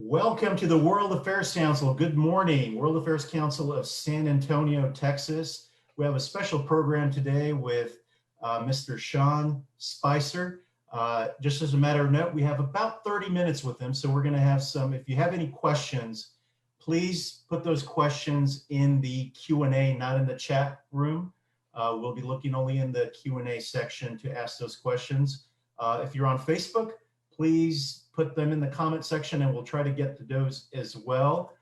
Welcome to the World Affairs Council. Good morning, World Affairs Council of San Antonio, Texas. We have a special program today with Mr. Sean Spicer. Just as a matter of note, we have about 30 minutes with him, so we're going to have some. If you have any questions, please put those questions in the Q&A, not in the chat room. We'll be looking only in the Q&A section to ask those questions. If you're on Facebook, please put them in the comment section and we'll try to get to those as well.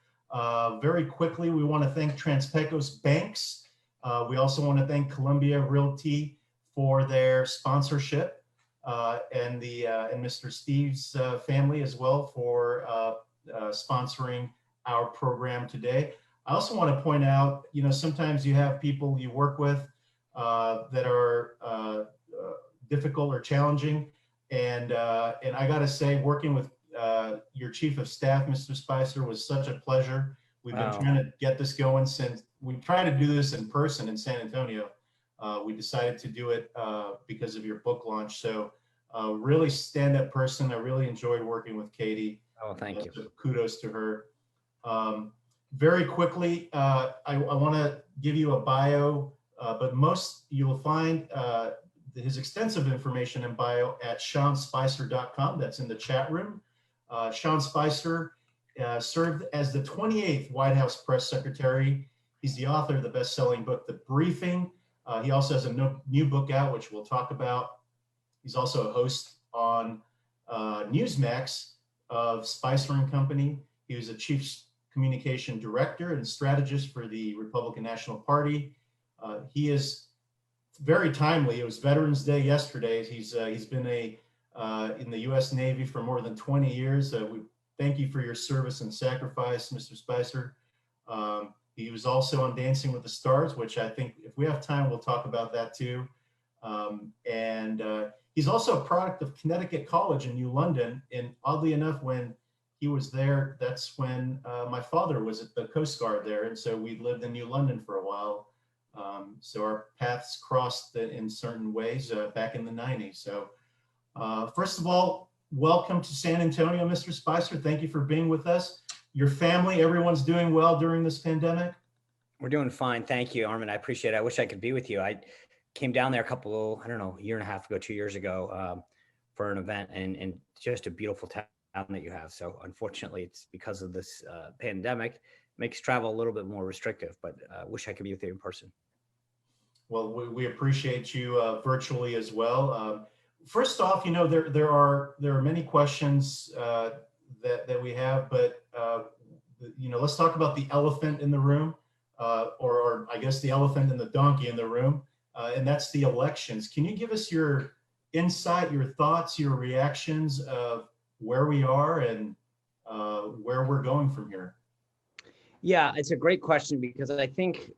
Very quickly, we want to thank Transpecos Banks. We also want to thank Columbia Realty for their sponsorship and Mr. Steve's family as well for sponsoring our program today. I also want to point out, sometimes you have people you work with that are difficult or challenging. And I got to say, working with your chief of staff, Mr. Spicer, was such a pleasure. We've been trying to get this going since we tried to do this in person in San Antonio. We decided to do it because of your book launch. So really stand-up person. I really enjoyed working with Katie. Oh, thank you. So kudos to her. Very quickly, I want to give you a bio, but most you will find his extensive information and bio at SeanSpicer.com. That's in the chat room. Sean Spicer served as the 28th White House press secretary. He's the author of the best-selling book, The Briefing. He also has a new book out, which we'll talk about. He's also a host on Newsmax of Spicer and Company. He was a chief communication director and strategist for the Republican National Party. He is very timely. It was Veterans Day yesterday. He's been in the U.S. Navy for more than 20 years. We thank you for your service and sacrifice, Mr. Spicer. He was also on Dancing with the Stars, which I think if we have time, we'll talk about that too. And he's also a product of Connecticut College in New London. And oddly enough, when he was there, that's when my father was at the Coast Guard there. And so we lived in New London for a while. So our paths crossed in certain ways back in the 90s. So first of all, welcome to San Antonio, Mr. Spicer. Thank you for being with us. Your family, everyone's doing well during this pandemic? We're doing fine. Thank you, Armin. I appreciate it. I wish I could be with you. I came down there a year and a half ago, 2 years ago for an event and just a beautiful town that you have. So unfortunately, it's because of this pandemic, makes travel a little bit more restrictive, but I wish I could be with you in person. Well, we appreciate you virtually as well. First off, there are many questions that we have, but let's talk about the elephant in the room, or I guess the elephant and the donkey in the room, and that's the elections. Can you give us your insight, your thoughts, your reactions of where we are and where we're going from here? Yeah, it's a great question because I think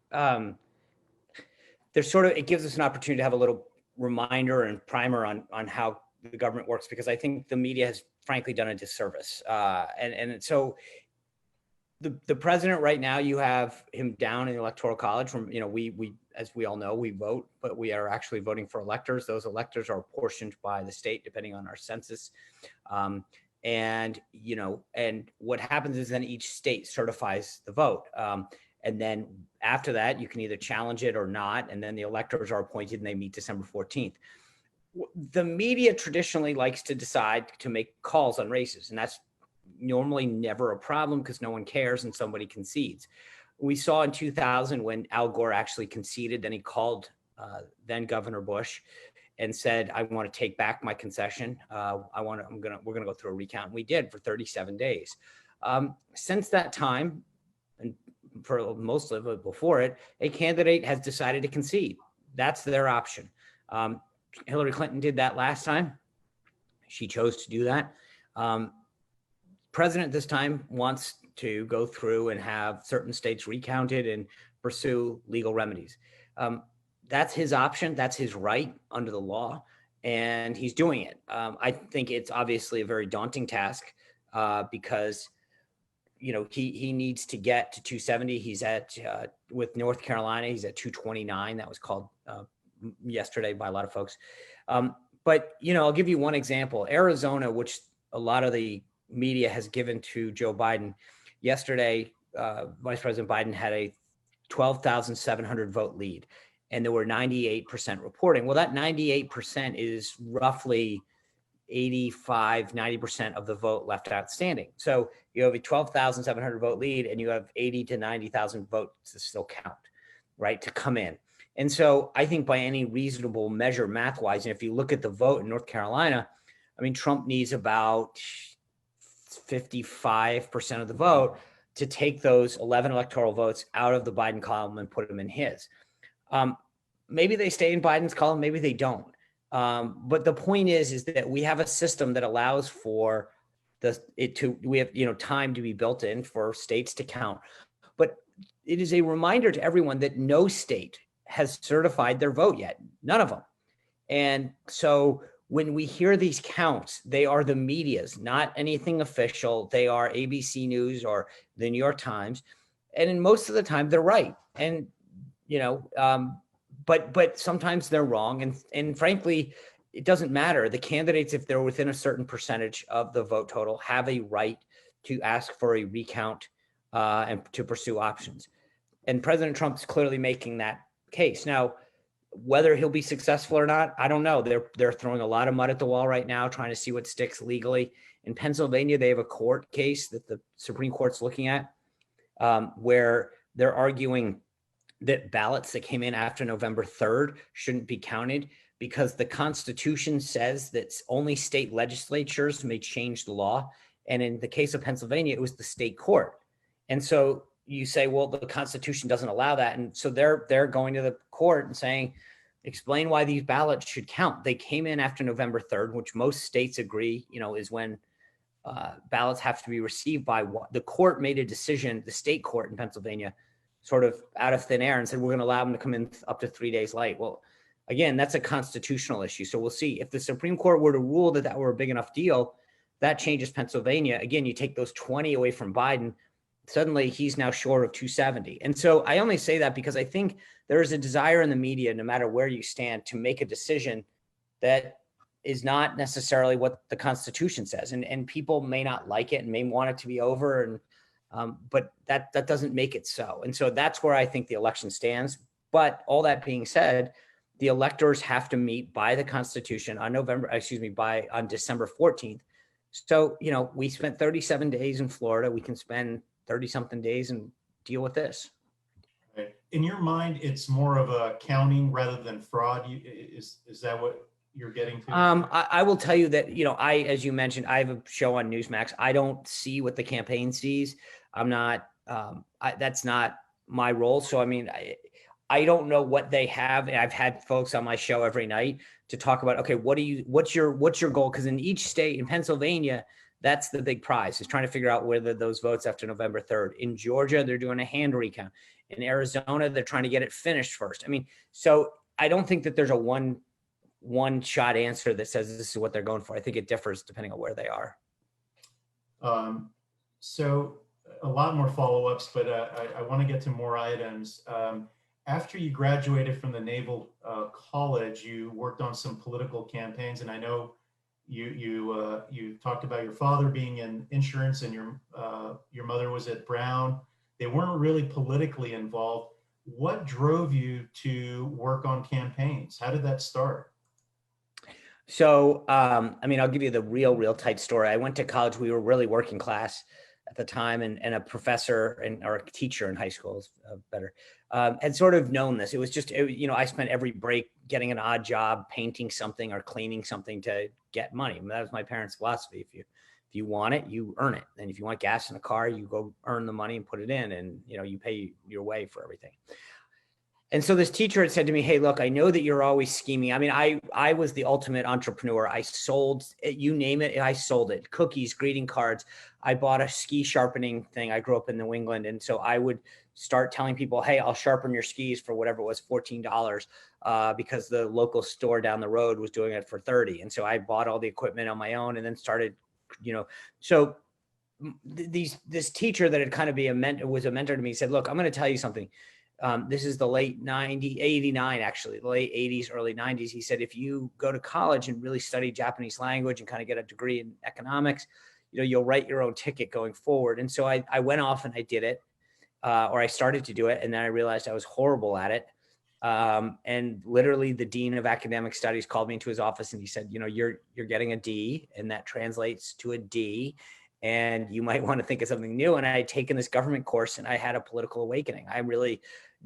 it gives us an opportunity to have a little reminder and primer on how the government works, because I think the media has frankly done a disservice. And so the president right now, you have him down in the Electoral College from, we, as we all know, we vote, but we are actually voting for electors. Those electors are apportioned by the state, depending on our census. And what happens is then each state certifies the vote. And then after that, you can either challenge it or not. And then the electors are appointed and they meet December 14th. The media traditionally likes to decide to make calls on races. And that's normally never a problem because no one cares and somebody concedes. We saw in 2000 when Al Gore actually conceded, then he called then Governor Bush and said, I want to take back my concession. We're going to go through a recount. And we did for 37 days. Since that time, and for most of it before it, a candidate has decided to concede. That's their option. Hillary Clinton did that last time. She chose to do that. President this time wants to go through and have certain states recounted and pursue legal remedies. That's his option. That's his right under the law, and he's doing it. I think it's obviously a very daunting task because he needs to get to 270. He's at with North Carolina. He's at 229. That was called yesterday by a lot of folks. But I'll give you one example. Arizona, which a lot of the media has given to Joe Biden. Yesterday, Vice President Biden had a 12,700 vote lead, and there were 98% reporting. Well, that 98% is roughly 85, 90% of the vote left outstanding. So you have a 12,700 vote lead, and you have 80 to 90,000 votes to still count, right, to come in. And so I think by any reasonable measure, math-wise, and if you look at the vote in North Carolina, I mean, Trump needs about 55% of the vote to take those 11 electoral votes out of the Biden column and put them in his. Maybe they stay in Biden's column, maybe they don't. But the point is that we have a system that allows for we have, time to be built in for states to count. But it is a reminder to everyone that no state has certified their vote yet, none of them. And so when we hear these counts, they are the media's, not anything official. They are ABC News or the New York Times. And in most of the time, they're right. And, but sometimes they're wrong. And frankly, it doesn't matter. The candidates, if they're within a certain percentage of the vote total, have a right to ask for a recount and to pursue options. And President Trump's clearly making that case. Now, whether he'll be successful or not, I don't know. They're throwing a lot of mud at the wall right now, trying to see what sticks legally. In Pennsylvania, they have a court case that the Supreme Court's looking at, where they're arguing that ballots that came in after November 3rd shouldn't be counted because the Constitution says that only state legislatures may change the law. And in the case of Pennsylvania, it was the state court. And so you say, well, the Constitution doesn't allow that. And so they're going to the court and saying, explain why these ballots should count. They came in after November 3rd, which most states agree, is when ballots have to be received by the court made a decision, the state court in Pennsylvania, sort of out of thin air and said, we're going to allow them to come in up to 3 days late. Well, again, that's a constitutional issue. So we'll see. If the Supreme Court were to rule that were a big enough deal, that changes Pennsylvania. Again, you take those 20 away from Biden, suddenly he's now short of 270. And so I only say that because I think there is a desire in the media, no matter where you stand, to make a decision that is not necessarily what the Constitution says. And people may not like it and may want it to be over. And but that doesn't make it so. And so that's where I think the election stands. But all that being said, the electors have to meet by the Constitution on on December 14th. So, we spent 37 days in Florida. We can spend 30 something days and deal with this. Right. In your mind, it's more of a counting rather than fraud. Is that what you're getting to? I will tell you that, as you mentioned, I have a show on Newsmax. I don't see what the campaign sees. I'm not, that's not my role. So, I mean, I don't know what they have. I've had folks on my show every night to talk about, okay, what's your goal? Because in each state, in Pennsylvania, that's the big prize, is trying to figure out whether those votes after November 3rd. In Georgia, they're doing a hand recount. In Arizona, they're trying to get it finished first. I mean, so I don't think that there's a one shot answer that says this is what they're going for. I think it differs depending on where they are. So a lot more follow-ups, but I want to get to more items. After you graduated from the Naval College, you worked on some political campaigns, and I know you talked about your father being in insurance and your mother was at Brown. They weren't really politically involved. What drove you to work on campaigns? How did that start? So, I'll give you the real tight story. I went to college. We were really working class at the time, and a professor or a teacher in high school is better, had sort of known this. It was just, I spent every break getting an odd job, painting something or cleaning something to get money. That was my parents' philosophy. If you want it, you earn it. And if you want gas in a car, you go earn the money and put it in, and you pay your way for everything. And so this teacher had said to me, hey, look, I know that you're always scheming. I mean, I was the ultimate entrepreneur. I sold, you name it, I sold it. Cookies, greeting cards. I bought a ski sharpening thing. I grew up in New England. And so I would start telling people, hey, I'll sharpen your skis for whatever it was, $14, because the local store down the road was doing it for $30. And so I bought all the equipment on my own and then started, so this teacher that had kind of was a mentor to me, said, look, I'm going to tell you something. This is the late 89, actually, the late 80s, early 90s. He said, if you go to college and really study Japanese language and kind of get a degree in economics, you'll write your own ticket going forward. And so I went off and I did it, or I started to do it. And then I realized I was horrible at it. And literally the dean of academic studies called me into his office and he said, you're getting a D, and that translates to a D, and you might want to think of something new. And I had taken this government course and I had a political awakening. I really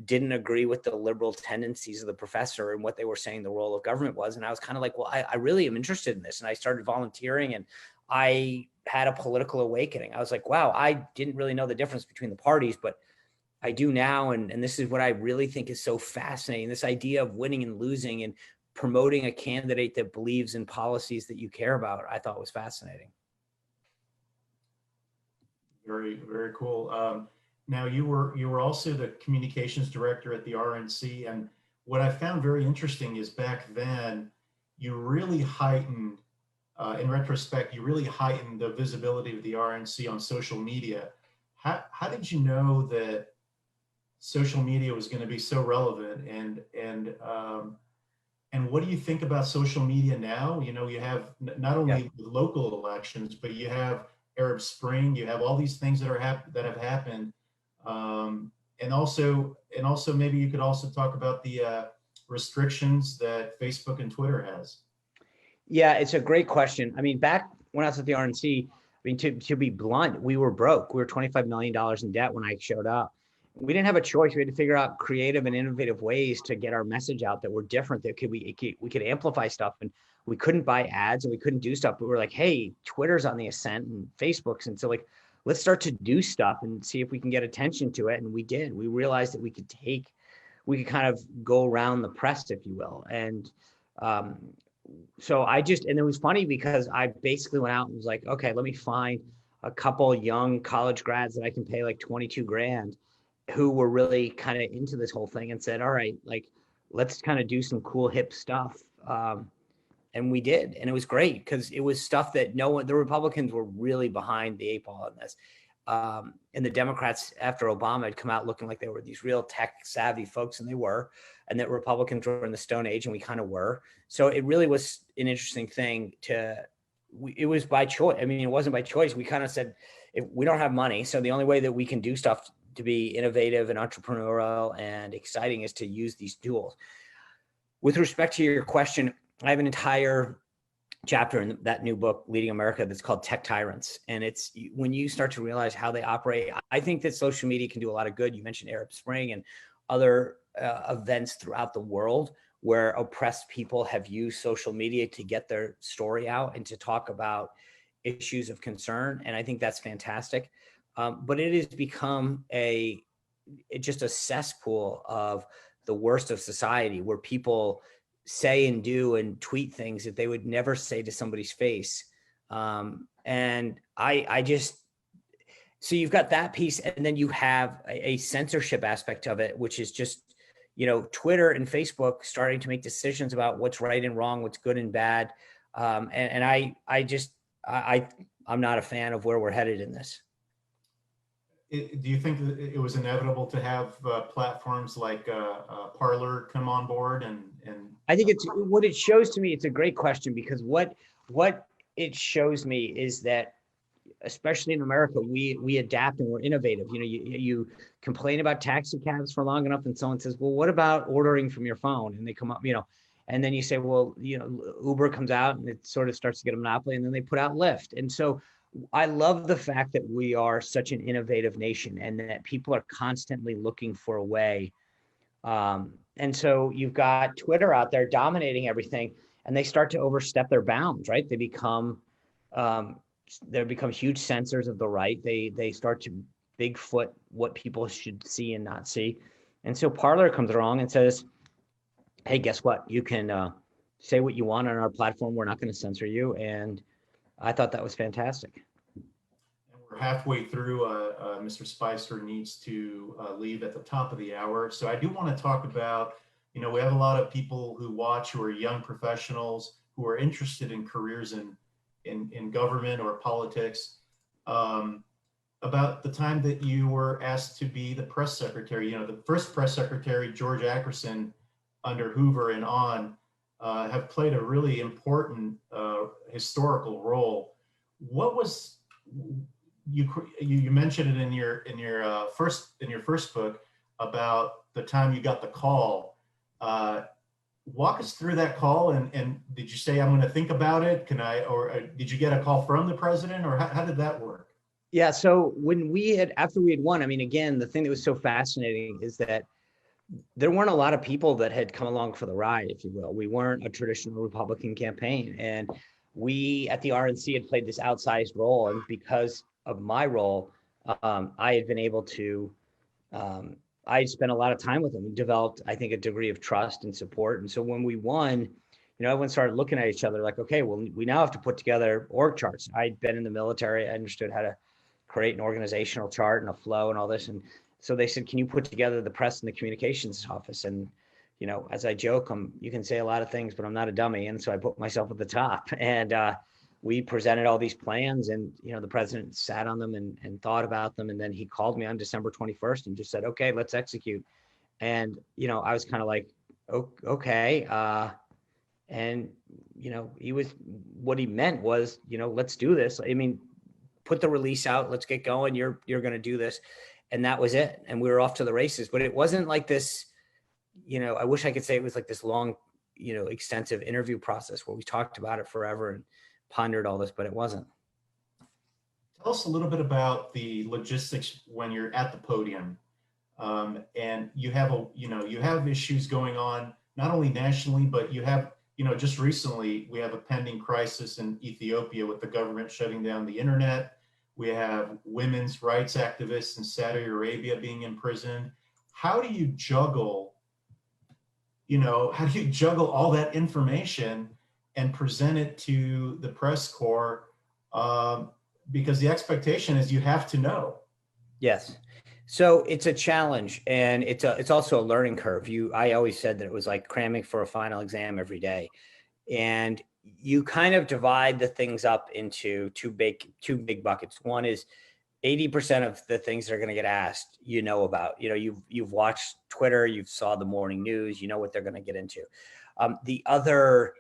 didn't agree with the liberal tendencies of the professor and what they were saying the role of government was. And I was kind of like, well, I really am interested in this. And I started volunteering and I had a political awakening. I was like, wow, I didn't really know the difference between the parties, but I do now. And this is what I really think is so fascinating. This idea of winning and losing and promoting a candidate that believes in policies that you care about, I thought was fascinating. Very, very cool. Now you were also the communications director at the RNC, and what I found very interesting is back then you really heightened, in retrospect, you really heightened the visibility of the RNC on social media. How did you know that social media was going to be so relevant, and what do you think about social media now? You have not only local elections, but you have Arab Spring, you have all these things that have happened, and also maybe you could also talk about the restrictions that Facebook and Twitter has. Yeah, it's a great question. I mean, back when I was at the RNC, I mean, to be blunt, we were broke. We were $25 million in debt when I showed up. We didn't have a choice. We had to figure out creative and innovative ways to get our message out that were different, that we could amplify stuff. And we couldn't buy ads and we couldn't do stuff. But we were like, hey, Twitter's on the ascent and Facebook's. And so like, let's start to do stuff and see if we can get attention to it. And we did. We realized that we could kind of go around the press, if you will. And so and it was funny because I basically went out and was like, okay, let me find a couple young college grads that I can pay like 22 grand who were really kind of into this whole thing, and said, all right, like, let's kind of do some cool hip stuff. And we did. And it was great because it was stuff that the Republicans were really behind the 8 ball on this. And the Democrats, after Obama, had come out looking like they were these real tech savvy folks, and they were, and that Republicans were in the Stone Age, and we kind of were. So it really was an interesting thing it was by choice. I mean, it wasn't by choice. We kind of said, if we don't have money, so the only way that we can do stuff to be innovative and entrepreneurial and exciting is to use these tools. With respect to your question, I have an entire chapter in that new book, Leading America, that's called Tech Tyrants. And it's when you start to realize how they operate. I think that social media can do a lot of good. You mentioned Arab Spring and other events throughout the world where oppressed people have used social media to get their story out and to talk about issues of concern. And I think that's fantastic. But it has become just a cesspool of the worst of society, where people say and do and tweet things that they would never say to somebody's face. And so you've got that piece, and then you have a censorship aspect of it, which is just, Twitter and Facebook starting to make decisions about what's right and wrong, what's good and bad. And I'm not a fan of where we're headed in this. Do you think that it was inevitable to have platforms like Parlor come on board? And I think it's what it shows to me. It's a great question, because what it shows me is that, especially in America, we adapt and we're innovative. You complain about taxi cabs for long enough, and someone says, well, what about ordering from your phone? And they come up, and then you say, well, Uber comes out and it sort of starts to get a monopoly, and then they put out Lyft. And so I love the fact that we are such an innovative nation and that people are constantly looking for a way. And so you've got Twitter out there dominating everything, and they start to overstep their bounds, right? They become huge censors of the right. They start to Bigfoot what people should see and not see. And so Parler comes along and says, hey, guess what? You can say what you want on our platform. We're not going to censor you. And I thought that was fantastic. And we're halfway through. Mr. Spicer needs to leave at the top of the hour. So I do want to talk about, we have a lot of people who watch who are young professionals who are interested in careers in government or politics. About the time that you were asked to be the press secretary, the first press secretary, George Ackerson, under Hoover and on, have played a really important historical role. What was you mentioned it in your first book about the time you got the call. Walk us through that call, and did you say, I'm going to think about it? Can I, or did you get a call from the president, or how did that work? Yeah. So after we had won, I mean, again, the thing that was so fascinating is that there weren't a lot of people that had come along for the ride, if you will. We weren't a traditional Republican campaign. And we at the RNC had played this outsized role. And because of my role, I had been able to, I spent a lot of time with them and developed, I think, a degree of trust and support. And so when we won, everyone started looking at each other like, okay, well, we now have to put together org charts. I'd been in the military. I understood how to create an organizational chart and a flow and all this. And so they said, can you put together the press and the communications office? And, as I joke, you can say a lot of things, but I'm not a dummy. And so I put myself at the top, and we presented all these plans, and, the president sat on them and thought about them. And then he called me on December 21st and just said, okay, let's execute. And, I was kind of like, okay. And, what he meant was, let's do this. I mean, put the release out, let's get going. You're going to do this. And that was it. And we were off to the races, but it wasn't like this, I wish I could say it was like this long, extensive interview process where we talked about it forever and pondered all this, but it wasn't. Tell us a little bit about the logistics when you're at the podium, and you have issues going on, not only nationally, but you have, just recently we have a pending crisis in Ethiopia with the government shutting down the internet. We have women's rights activists in Saudi Arabia being imprisoned. How do you juggle, all that information and present it to the press corps? Because the expectation is you have to know. Yes. So it's a challenge, and it's also a learning curve. I always said that it was like cramming for a final exam every day. And you kind of divide the things up into two big buckets. One is 80% of the things that are going to get asked, about, you've watched Twitter, you've saw the morning news, what they're going to get into. The other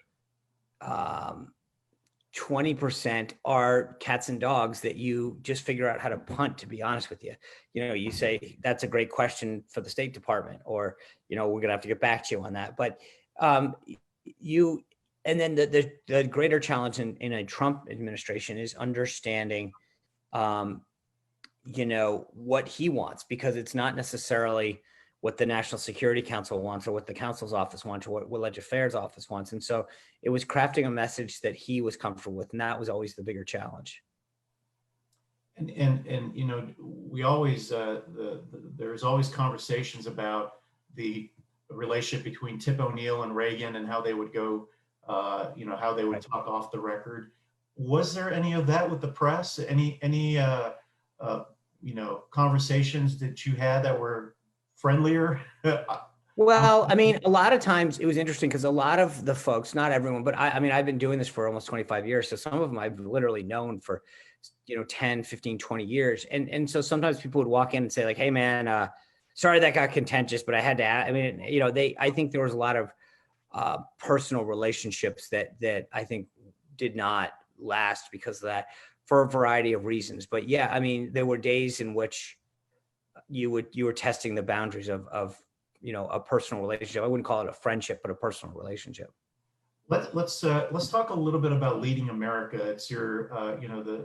20% are cats and dogs that you just figure out how to punt, to be honest with you. You say, that's a great question for the State Department, or, we're going to have to get back to you on that. But and then the greater challenge in a Trump administration is understanding, what he wants, because it's not necessarily what the National Security Council wants, or what the council's office wants, or what Legislative Affairs office wants. And so it was crafting a message that he was comfortable with. And that was always the bigger challenge. And we always, there's always conversations about the relationship between Tip O'Neill and Reagan and how they would go, how they would talk off the record. Was there any of that with the press? Any conversations that you had that were friendlier? Well, I mean, a lot of times it was interesting because a lot of the folks, not everyone, but I mean, I've been doing this for almost 25 years. So some of them I've literally known for, 10, 15, 20 years. And so sometimes people would walk in and say like, hey man, sorry that got contentious, but I had to add. I mean, I think there was a lot of personal relationships that I think did not last because of that, for a variety of reasons. But yeah, I mean, there were days in which you were testing the boundaries of a personal relationship. I wouldn't call it a friendship, but a personal relationship. Let's talk a little bit about Leading America. It's your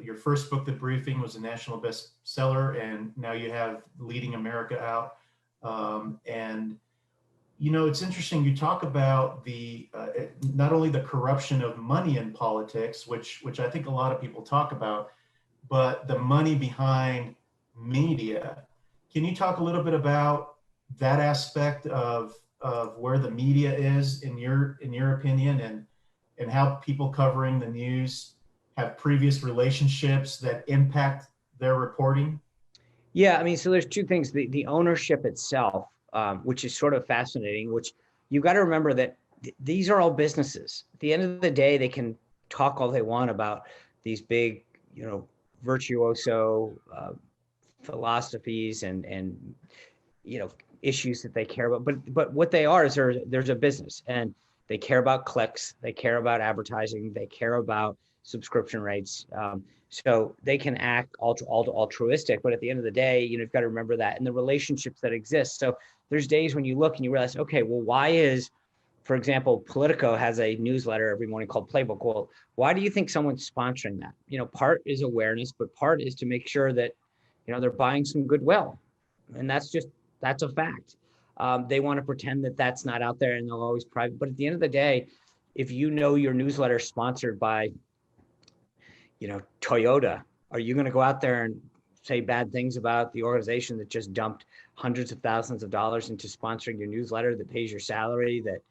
your first book, The Briefing, was a national bestseller, and now you have Leading America out. And it's interesting. You talk about the not only the corruption of money in politics, which I think a lot of people talk about, but the money behind media. Can you talk a little bit about that aspect of where the media is in your opinion, and how people covering the news have previous relationships that impact their reporting? Yeah, I mean, so there's two things. The ownership itself, which is sort of fascinating, which you've got to remember that these are all businesses. At the end of the day, they can talk all they want about these big, virtuoso philosophies and issues that they care about. But what they are is there's a business, and They care about clicks. They care about advertising. They care about subscription rates. So they can act altruistic, but at the end of the day, you've got to remember that and the relationships that exist. So there's days when you look and you realize, okay, well, why is, for example, Politico has a newsletter every morning called Playbook. Well, why do you think someone's sponsoring that? Part is awareness, but part is to make sure that, they're buying some goodwill. And that's a fact. They want to pretend that that's not out there and they'll always private. But at the end of the day, if your newsletter is sponsored by, Toyota, are you going to go out there and say bad things about the organization that just dumped hundreds of thousands of dollars into sponsoring your newsletter, that pays your salary, that,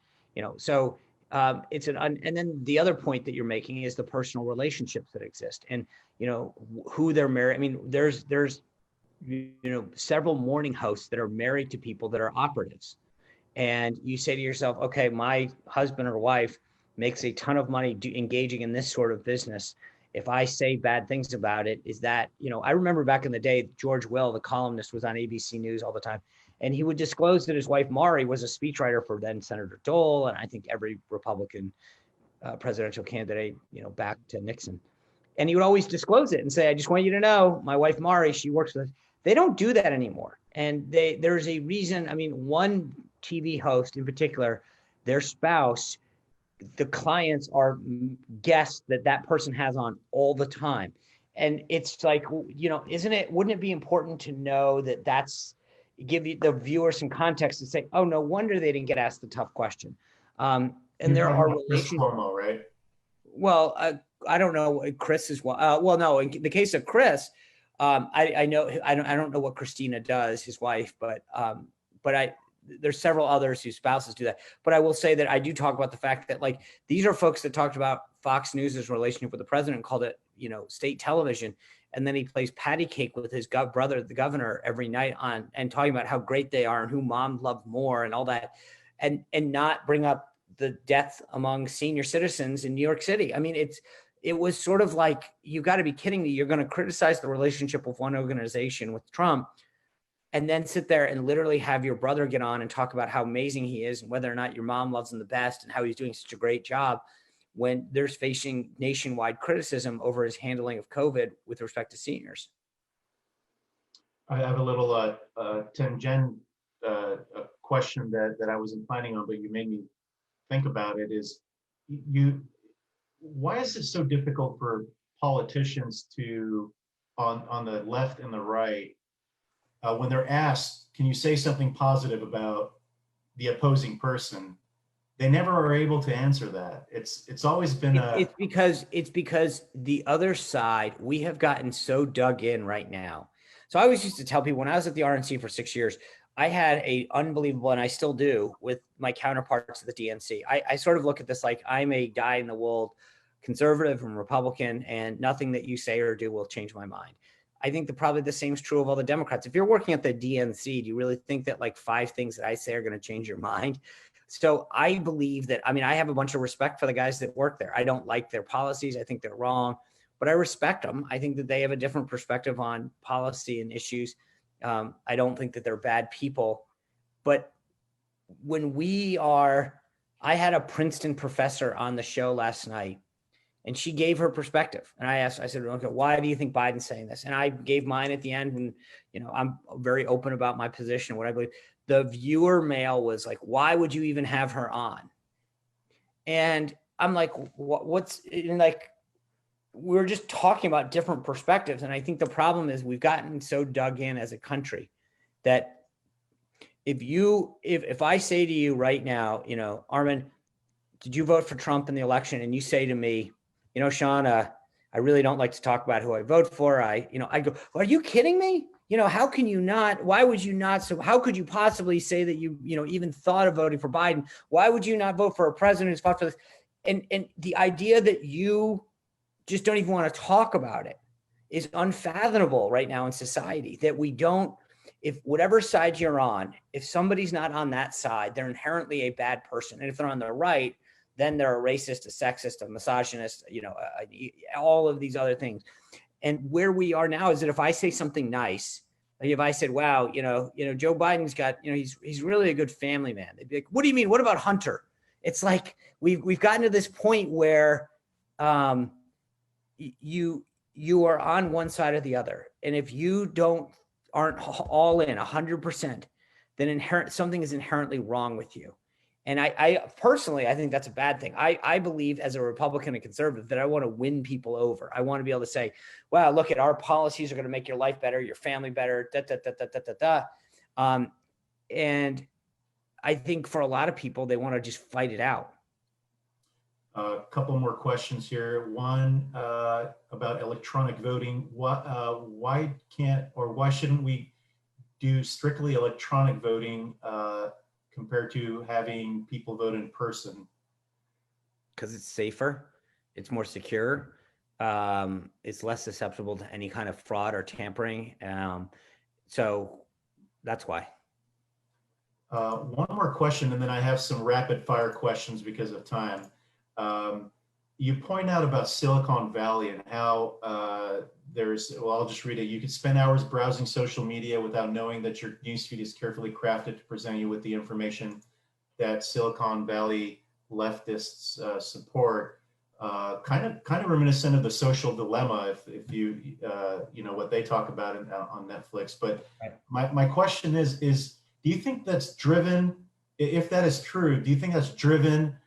so and then the other point that you're making is the personal relationships that exist and, who they're married. I mean, there's several morning hosts that are married to people that are operatives. And you say to yourself, okay, my husband or wife makes a ton of money engaging in this sort of business. If I say bad things about it, is that, I remember back in the day, George Will, the columnist, was on ABC News all the time. And he would disclose that his wife, Maury, was a speechwriter for then Senator Dole. And I think every Republican presidential candidate, back to Nixon. And he would always disclose it and say, I just want you to know, my wife, Maury, she works with us. They don't do that anymore. And there's a reason. I mean, one TV host in particular, their spouse, the clients are guests that person has on all the time. And it's like, wouldn't it be important to know that that's give you the viewers some context and say, oh, no wonder they didn't get asked the tough question. And there are relationships. Cuomo, right? Well, I don't know. Chris is well, no, in the case of Chris, I know, I don't know what Christina does, his wife, but there's several others whose spouses do that. But I will say that I do talk about the fact that, like, these are folks that talked about Fox News's relationship with the president, called it, state television. And then he plays patty cake with his brother, the governor, every night and talking about how great they are and who mom loved more and all that, and not bring up the death among senior citizens in New York City. I mean, it was sort of like, you got to be kidding me. You're going to criticize the relationship with one organization with Trump and then sit there and literally have your brother get on and talk about how amazing he is and whether or not your mom loves him the best and how he's doing such a great job, when there's facing nationwide criticism over his handling of COVID with respect to seniors. I have a little tangent question that I wasn't planning on, but you made me think about it. Is why is it so difficult for politicians to, on the left and the right, when they're asked, can you say something positive about the opposing person, they never are able to answer that? It's always been it's because the other side, we have gotten so dug in right now. So I always used to tell people, when I was at the RNC for 6 years, I had a unbelievable, and I still do, with my counterparts at the DNC. I sort of look at this like I'm a dyed-in-the-wool conservative and Republican, and nothing that you say or do will change my mind. I think that probably the same is true of all the Democrats. If you're working at the DNC, do you really think that like 5 things that I say are going to change your mind? So I believe that, I mean, I have a bunch of respect for the guys that work there. I don't like their policies. I think they're wrong, but I respect them. I think that they have a different perspective on policy and issues. I don't think that they're bad people, but when I had a Princeton professor on the show last night, and she gave her perspective. And I said, okay, why do you think Biden's saying this? And I gave mine at the end. And, I'm very open about my position, what I believe. The viewer mail was like, why would you even have her on? And I'm like, what's like, we're just talking about different perspectives. And I think the problem is we've gotten so dug in as a country that if I say to you right now, Armin, did you vote for Trump in the election? And you say to me, Sean, I really don't like to talk about who I vote for. I go, are you kidding me? How can you not? Why would you not? So how could you possibly say that you even thought of voting for Biden? Why would you not vote for a president who's fought for this? And the idea that you just don't even want to talk about it is unfathomable right now in society, that we don't, if whatever side you're on, if somebody's not on that side, they're inherently a bad person. And if they're on the right, then they're a racist, a sexist, a misogynist, all of these other things. And where we are now is that if I say something nice, like if I said, wow, Joe Biden's got, he's really a good family man. They'd be like, what do you mean? What about Hunter? It's like we've gotten to this point where you are on one side or the other, and if you aren't all in 100%, then something is inherently wrong with you. And I personally, I think that's a bad thing. I believe as a Republican and conservative that I want to win people over. I want to be able to say, wow, look at our policies are going to make your life better, your family better, da, da, da, da, da, da, da. And I think for a lot of people, they want to just fight it out. A couple more questions here. One about electronic voting. Why can't or why shouldn't we do strictly electronic voting compared to having people vote in person? Because it's safer, it's more secure, it's less susceptible to any kind of fraud or tampering. So that's why. One more question, and then I have some rapid fire questions because of time. You point out about Silicon Valley and how well, I'll just read it. You could spend hours browsing social media without knowing that your newsfeed is carefully crafted to present you with the information that Silicon Valley leftists support. Kind of reminiscent of the Social Dilemma, if you know what they talk about on Netflix. But my question is do you think that's driven? If that is true, do you think that's driven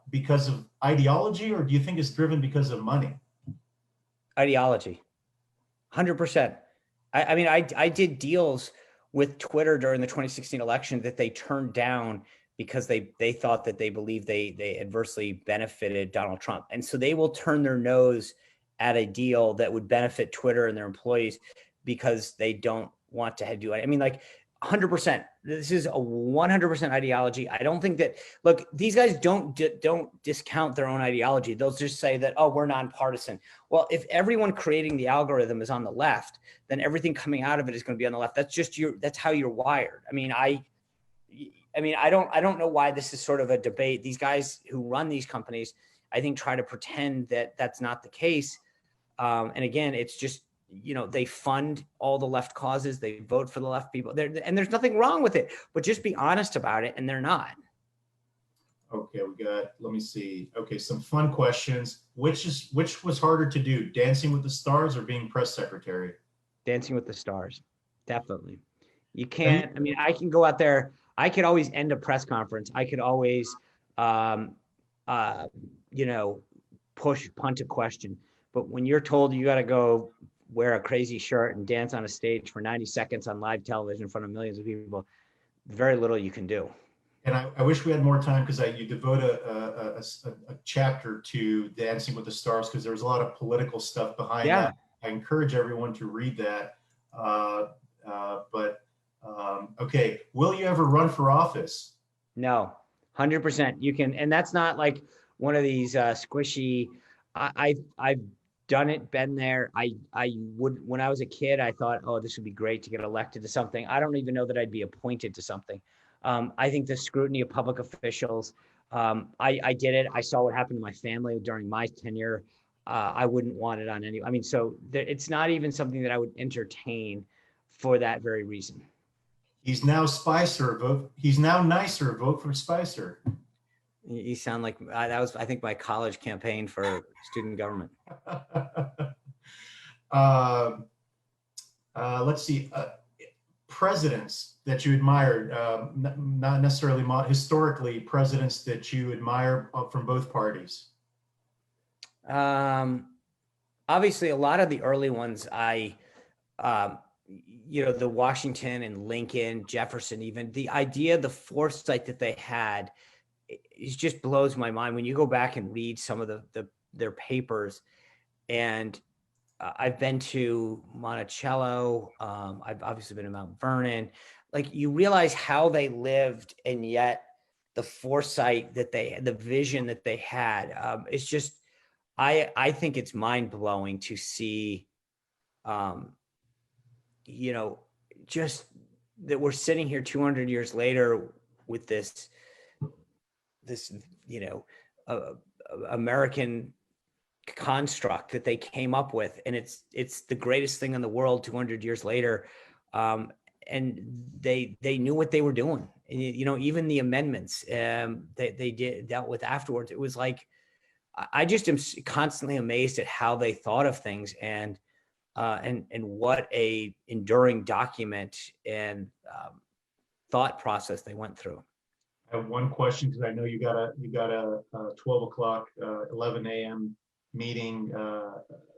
because of ideology, or do you think it's driven because of money? Ideology, 100%. I mean, I did deals with Twitter during the 2016 election that they turned down because they thought that they believed they adversely benefited Donald Trump. And so they will turn their nose at a deal that would benefit Twitter and their employees because they don't want to do it. I mean, like 100%. This is a 100% ideology. I don't think that, look, these guys don't discount their own ideology. They'll just say that, oh, we're nonpartisan. Well, if everyone creating the algorithm is on the left, then everything coming out of it is going to be on the left. That's just that's how you're wired. I mean, I don't know why this is sort of a debate. These guys who run these companies, I think, try to pretend that that's not the case. And again, it's just, they fund all the left causes. They vote for the left people and there's nothing wrong with it, but just be honest about it. And they're not. Okay, let me see. Okay, some fun questions. Which was harder to do, Dancing with the Stars or being press secretary? Dancing with the Stars. Definitely. You can't, I mean, I can go out there. I could always end a press conference. I could always, punt a question. But when you're told you got to go wear a crazy shirt and dance on a stage for 90 seconds on live television in front of millions of people, very little you can do. And I wish we had more time because you devote a chapter to Dancing with the Stars because there was a lot of political stuff behind that. I encourage everyone to read that. Okay, will you ever run for office? No, 100%. You can, and that's not like one of these squishy. I've done it, been there. I would, when I was a kid, I thought, oh, this would be great to get elected to something. I don't even know that I'd be appointed to something. I think the scrutiny of public officials, I did it. I saw what happened to my family during my tenure. I wouldn't want it on any, I mean, so it's not even something that I would entertain for that very reason. He's now Spicer. He's now nicer. Vote for Spicer. You sound like that was, I think, my college campaign for student government. Let's see. Presidents that you admired, not necessarily historically, presidents that you admire from both parties. Obviously, a lot of the early ones, the Washington and Lincoln, Jefferson, even the idea, the foresight that they had, it just blows my mind when you go back and read some of their papers. And I've been to Monticello. I've obviously been to Mount Vernon. Like, you realize how they lived, and yet the foresight that the vision that they had. It's just, I think it's mind blowing to see, just that we're sitting here 200 years later with this American construct that they came up with, and it's the greatest thing in the world 200 years later. they knew what they were doing. And, even the amendments they dealt with afterwards, it was like, I just am constantly amazed at how they thought of things, and what a enduring document and thought process they went through. I have one question, because I know you got a 12 o'clock, 11 a.m. meeting,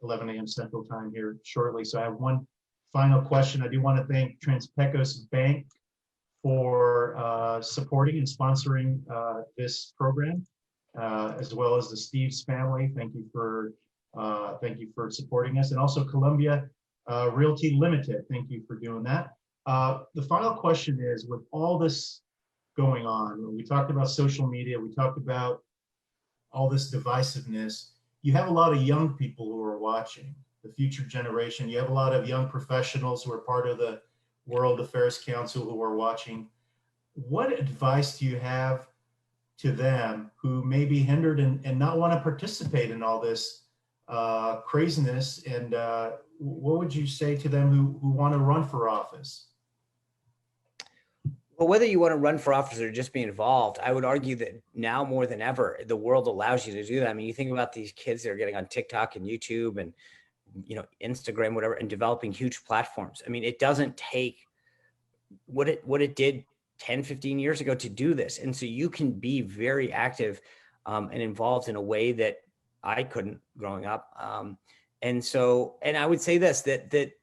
11 a.m. Central Time here shortly. So I have one final question. I do want to thank Transpecos Bank for supporting and sponsoring this program, as well as the Steve's family. Thank you for supporting us, and also Columbia Realty Limited. Thank you for doing that. The final question is, with all this going on, we talked about social media, we talked about all this divisiveness. You have a lot of young people who are watching, the future generation. You have a lot of young professionals who are part of the World Affairs Council who are watching. What advice do you have to them who may be hindered and not want to participate in all this craziness? And what would you say to them who want to run for office? Well, whether you want to run for office or just be involved, I would argue that now more than ever, the world allows you to do that. I mean, you think about these kids that are getting on TikTok and YouTube and, Instagram, whatever, and developing huge platforms. I mean, it doesn't take what it did 10, 15 years ago to do this. And so you can be very active and involved in a way that I couldn't growing up. And I would say this, that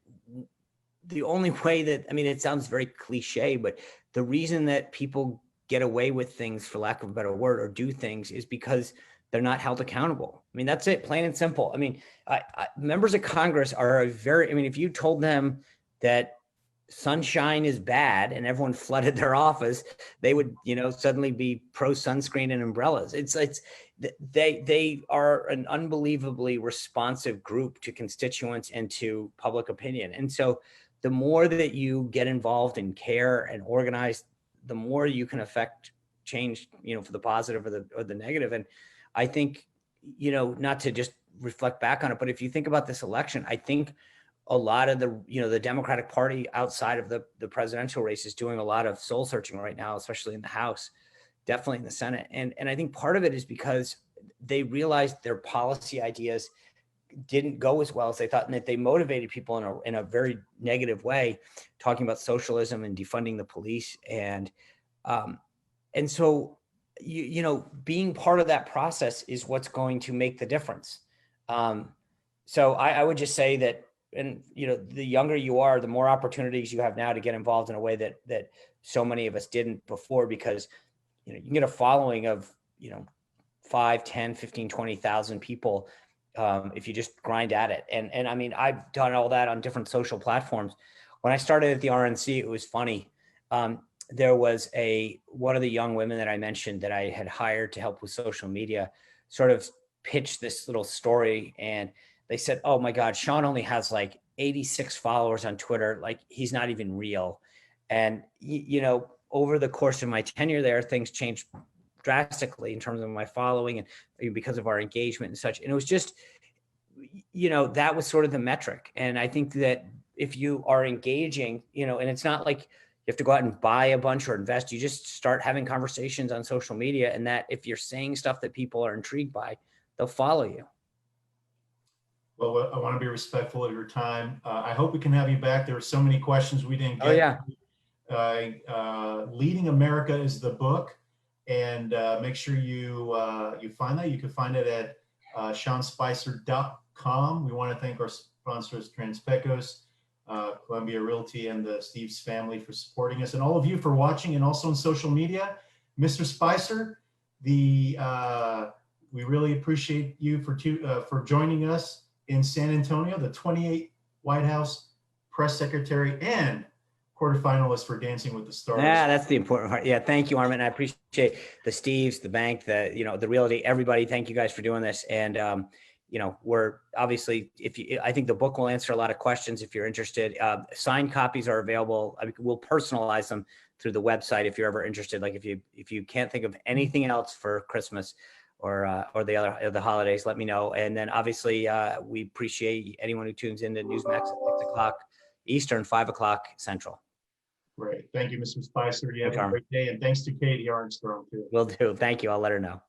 the only way that, I mean, it sounds very cliche, but the reason that people get away with things, for lack of a better word, or do things, is because they're not held accountable. I mean, that's it, plain and simple. I mean, members of Congress are if you told them that sunshine is bad and everyone flooded their office, they would, suddenly be pro sunscreen and umbrellas. They are an unbelievably responsive group to constituents and to public opinion. And so the more that you get involved and care and organize, the more you can affect change, for the positive or the negative. And I think, not to just reflect back on it, but if you think about this election, I think a lot of the Democratic Party outside of the presidential race is doing a lot of soul searching right now, especially in the House, definitely in the Senate. And I think part of it is because they realized their policy ideas didn't go as well as they thought, and that they motivated people in a very negative way, talking about socialism and defunding the police. And so, being part of that process is what's going to make the difference. So I would just say that, and the younger you are, the more opportunities you have now to get involved in a way that so many of us didn't before, because you can get a following of 5, 10, 15, 20,000 people if you just grind at it. And I mean, I've done all that on different social platforms. When I started at the RNC, it was funny. There was one of the young women that I mentioned that I had hired to help with social media sort of pitched this little story, and they said, "Oh my God, Sean only has like 86 followers on Twitter. Like, he's not even real." And, over the course of my tenure there, things changed drastically in terms of my following and because of our engagement and such. And it was just, that was sort of the metric. And I think that if you are engaging, and it's not like you have to go out and buy a bunch or invest, you just start having conversations on social media, and that if you're saying stuff that people are intrigued by, they'll follow you. Well, I want to be respectful of your time. I hope we can have you back. There were so many questions we didn't get. Oh, yeah. Leading America is the book, and make sure you find that. You can find it at SeanSpicer.com. We want to thank our sponsors, Transpecos, Columbia Realty, and the Steve's family for supporting us, and all of you for watching, and also on social media. Mr. Spicer, we really appreciate you for joining us in San Antonio, the 28th White House press secretary and quarterfinalist for Dancing with the Stars. Yeah, that's the important part. Yeah, thank you, Armin. I appreciate the Steves, the bank, the realty, everybody. Thank you guys for doing this. And we're obviously, I think the book will answer a lot of questions if you're interested. Signed copies are available. We'll personalize them through the website if you're ever interested. Like if you can't think of anything else for Christmas or the holidays, let me know. And then obviously we appreciate anyone who tunes into Newsmax at 6 o'clock Eastern, 5 o'clock Central. Great. Thank you, Mr. Spicer. You have Okay. a great day. And thanks to Katie Armstrong, too. Will do. Thank you. I'll let her know.